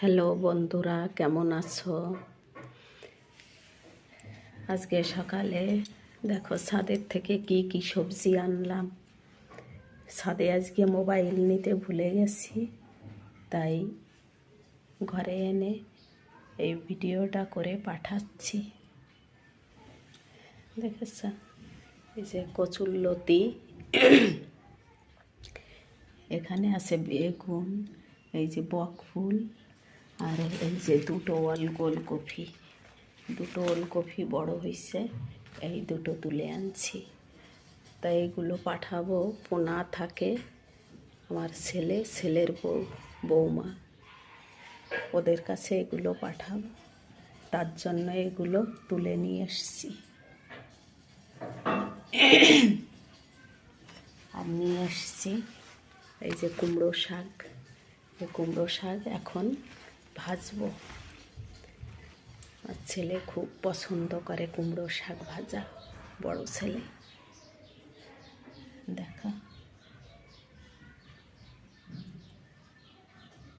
Hello বন্ধুরা, কেমন আছো? আজকে সকালে দেখো ছাদের থেকে কি সবজি আনলাম। ছাদে আজকে মোবাইল নিতে ভুলে গেছি, তাই ঘরে এনে এই ভিডিওটা করে পাঠাচ্ছি। দেখেছ, এই যে কচুরলতি, এখানে আছে বেগুন, এই যে বকফুল, আর এই যে দুটো ওলকপি বড় হয়েছে, এই দুটো তুলে আনছি। তাই এগুলো পাঠাবো। পোনা থাকে আমার ছেলের বৌমা, ওদের কাছে এগুলো পাঠাবো, তার জন্য এগুলো তুলে নিয়ে এসছি। আর নিয়ে এসছি এই যে কুমড়ো শাক। এই কুমড়ো শাক এখন ভাজবো। আর ছেলে খুব পছন্দ করে কুমড়ো শাক ভাজা, বড় ছেলে। দেখা